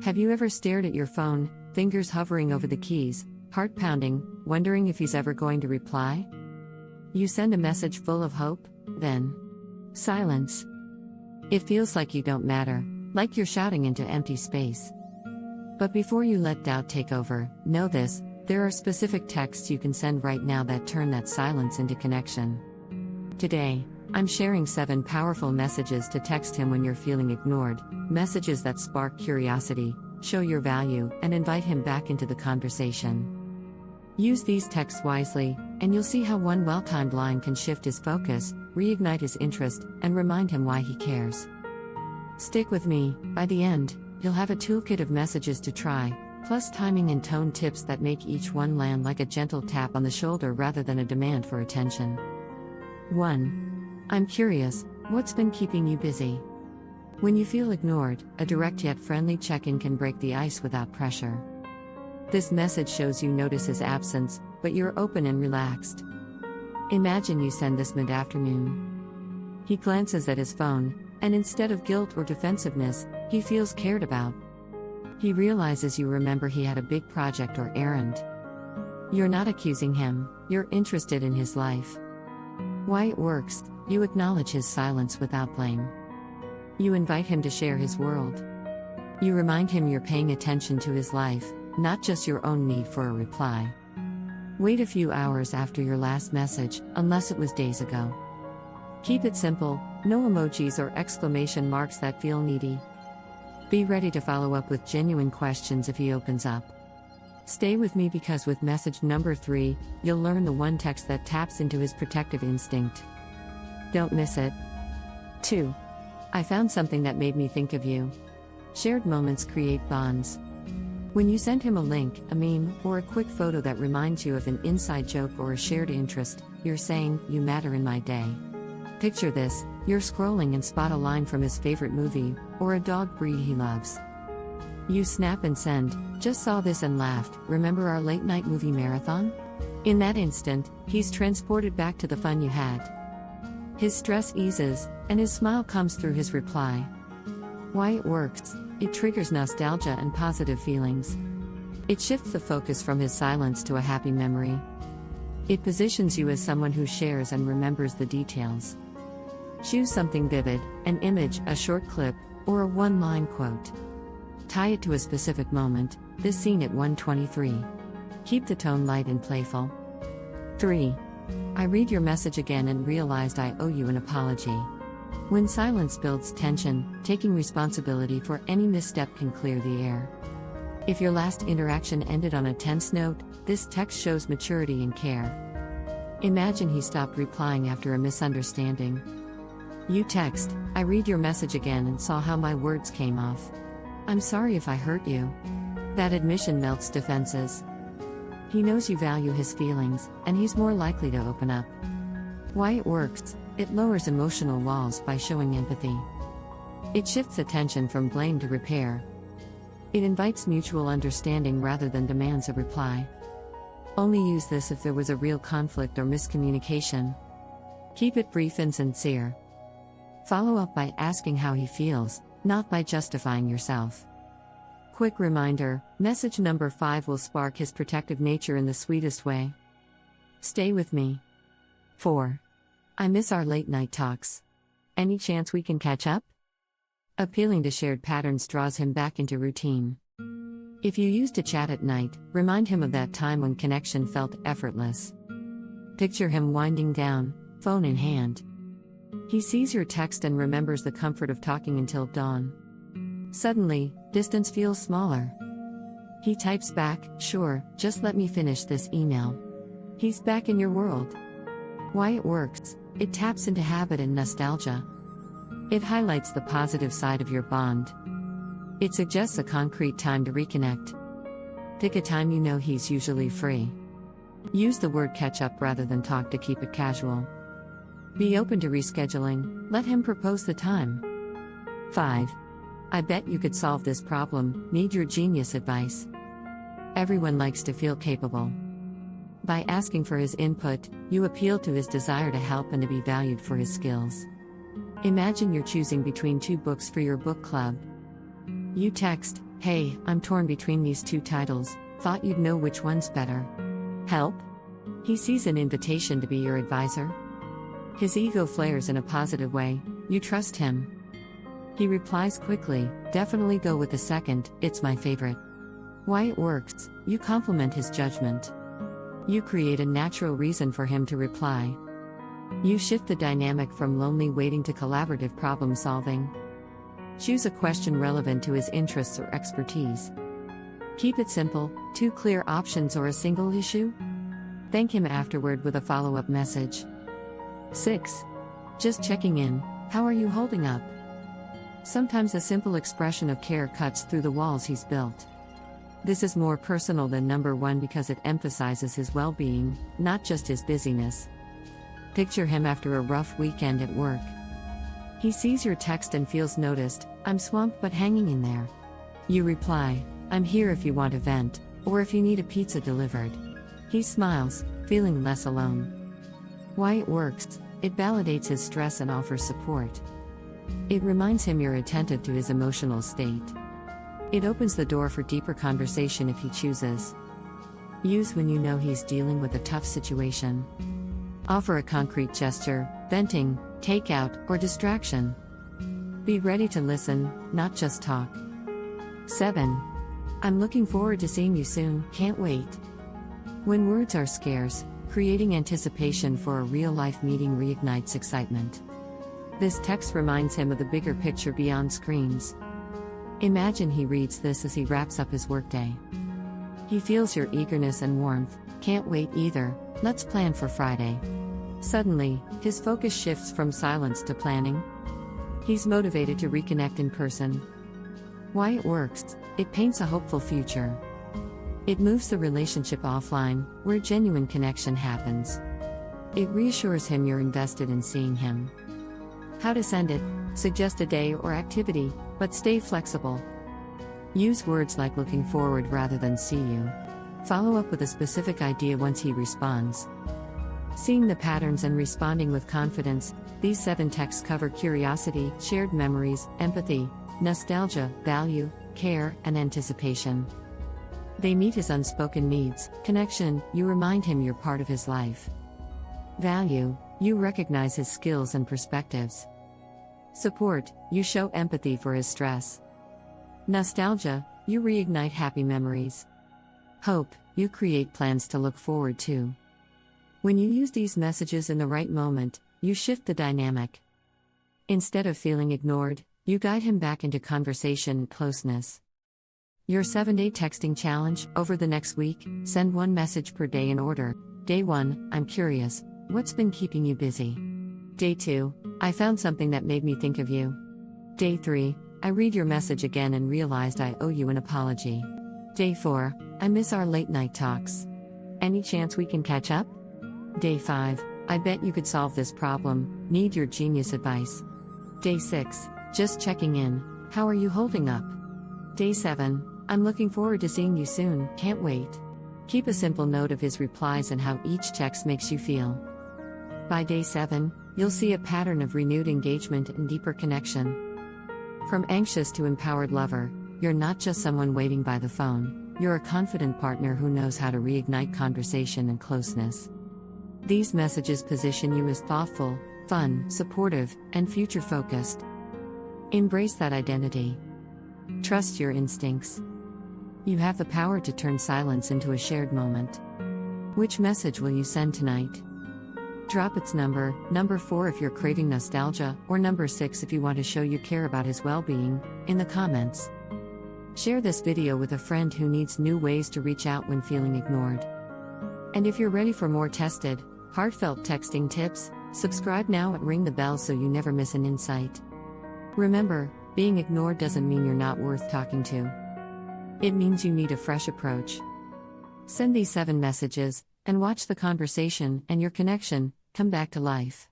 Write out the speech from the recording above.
Have you ever stared at your phone, fingers hovering over the keys, heart pounding, wondering if he's ever going to reply? You send a message full of hope, then silence. It feels like you don't matter, like you're shouting into empty space. But before you let doubt take over, know this: there are specific texts you can send right now that turn that silence into connection. Today, I'm sharing 7 powerful messages to text him when you're feeling ignored, messages that spark curiosity, show your value, and invite him back into the conversation. Use these texts wisely, and you'll see how one well-timed line can shift his focus, reignite his interest, and remind him why he cares. Stick with me. By the end, you'll have a toolkit of messages to try, plus timing and tone tips that make each one land like a gentle tap on the shoulder rather than a demand for attention. 1. I'm curious, what's been keeping you busy? When you feel ignored, a direct yet friendly check-in can break the ice without pressure. This message shows you notice his absence, but you're open and relaxed. Imagine you send this mid-afternoon. He glances at his phone, and instead of guilt or defensiveness, he feels cared about. He realizes you remember he had a big project or errand. You're not accusing him, you're interested in his life. Why it works: you acknowledge his silence without blame. You invite him to share his world. You remind him you're paying attention to his life, not just your own need for a reply. Wait a few hours after your last message, unless it was days ago. Keep it simple, no emojis or exclamation marks that feel needy. Be ready to follow up with genuine questions if he opens up. Stay with me, because with message number 3, you'll learn the one text that taps into his protective instinct. Don't miss it. 2. I found something that made me think of you. Shared moments create bonds. When you send him a link, a meme, or a quick photo that reminds you of an inside joke or a shared interest, you're saying, "You matter in my day." Picture this: you're scrolling and spot a line from his favorite movie, or a dog breed he loves. You snap and send, "Just saw this and laughed, remember our late night movie marathon?" In that instant, he's transported back to the fun you had. His stress eases, and his smile comes through his reply. Why it works: it triggers nostalgia and positive feelings. It shifts the focus from his silence to a happy memory. It positions you as someone who shares and remembers the details. Choose something vivid: an image, a short clip, or a one-line quote. Tie it to a specific moment, this scene at 1:23. Keep the tone light and playful. 3. I read your message again and realized I owe you an apology. When silence builds tension, taking responsibility for any misstep can clear the air. If your last interaction ended on a tense note, this text shows maturity and care. Imagine he stopped replying after a misunderstanding. You text, I read your message again and saw how my words came off. I'm sorry if I hurt you. That admission melts defenses. He knows you value his feelings, and he's more likely to open up. Why it works: it lowers emotional walls by showing empathy. It shifts attention from blame to repair. It invites mutual understanding rather than demands a reply. Only use this if there was a real conflict or miscommunication. Keep it brief and sincere. Follow up by asking how he feels, not by justifying yourself. Quick reminder: message number 5 will spark his protective nature in the sweetest way. Stay with me. 4. I miss our late night talks. Any chance we can catch up? Appealing to shared patterns draws him back into routine. If you used to chat at night, remind him of that time when connection felt effortless. Picture him winding down, phone in hand. He sees your text and remembers the comfort of talking until dawn. Suddenly, distance feels smaller. He types back, "Sure, just let me finish this email." He's back in your world. Why it works: it taps into habit and nostalgia. It highlights the positive side of your bond. It suggests a concrete time to reconnect. Pick a time you know he's usually free. Use the word catch up rather than talk to keep it casual. Be open to rescheduling, let him propose the time. 5. I bet you could solve this problem, need your genius advice. Everyone likes to feel capable. By asking for his input, you appeal to his desire to help and to be valued for his skills. Imagine you're choosing between 2 books for your book club. You text, Hey, I'm torn between these two titles, thought you'd know which one's better. Help? He sees an invitation to be your advisor. His ego flares in a positive way, you trust him. He replies quickly, definitely go with the second, it's my favorite. Why it works, you compliment his judgment. You create a natural reason for him to reply. You shift the dynamic from lonely waiting to collaborative problem solving. Choose a question relevant to his interests or expertise. Keep it simple, 2 clear options or a single issue. Thank him afterward with a follow-up message. 6. Just checking in, how are you holding up? Sometimes a simple expression of care cuts through the walls he's built. This is more personal than number 1 because it emphasizes his well-being, not just his busyness. Picture him after a rough weekend at work. He sees your text and feels noticed, I'm swamped but hanging in there. You reply, I'm here if you want to vent, or if you need a pizza delivered. He smiles, feeling less alone. Why it works, it validates his stress and offers support. It reminds him you're attentive to his emotional state. It opens the door for deeper conversation if he chooses. Use when you know he's dealing with a tough situation. Offer a concrete gesture, venting, takeout, or distraction. Be ready to listen, not just talk. 7. I'm looking forward to seeing you soon, can't wait. When words are scarce, creating anticipation for a real-life meeting reignites excitement. This text reminds him of the bigger picture beyond screens. Imagine he reads this as he wraps up his workday. He feels your eagerness and warmth, can't wait either, let's plan for Friday. Suddenly, his focus shifts from silence to planning. He's motivated to reconnect in person. Why it works, it paints a hopeful future. It moves the relationship offline, where genuine connection happens. It reassures him you're invested in seeing him. How to send it, suggest a day or activity, but stay flexible. Use words like looking forward rather than see you. Follow up with a specific idea once he responds. Seeing the patterns and responding with confidence, these 7 texts cover curiosity, shared memories, empathy, nostalgia, value, care, and anticipation. They meet his unspoken needs. Connection, you remind him you're part of his life. Value, you recognize his skills and perspectives. Support, you show empathy for his stress. Nostalgia, you reignite happy memories. Hope, you create plans to look forward to. When you use these messages in the right moment, you shift the dynamic. Instead of feeling ignored, you guide him back into conversation and closeness. Your 7-day texting challenge, over the next week, send 1 message per day in order. Day 1, I'm curious, what's been keeping you busy? Day 2, I found something that made me think of you. Day 3, I read your message again and realized I owe you an apology. Day 4, I miss our late night talks. Any chance we can catch up? Day 5, I bet you could solve this problem, need your genius advice. Day 6, just checking in, how are you holding up? Day 7, I'm looking forward to seeing you soon, can't wait. Keep a simple note of his replies and how each text makes you feel. By day 7, you'll see a pattern of renewed engagement and deeper connection. From anxious to empowered lover, you're not just someone waiting by the phone, you're a confident partner who knows how to reignite conversation and closeness. These messages position you as thoughtful, fun, supportive, and future-focused. Embrace that identity. Trust your instincts. You have the power to turn silence into a shared moment. Which message will you send tonight? Drop its number 4 if you're craving nostalgia, or number 6 if you want to show you care about his well-being, in the comments. Share this video with a friend who needs new ways to reach out when feeling ignored. And if you're ready for more tested, heartfelt texting tips, subscribe now and ring the bell so you never miss an insight. Remember, being ignored doesn't mean you're not worth talking to. It means you need a fresh approach. Send these 7 messages, and watch the conversation and your connection come back to life.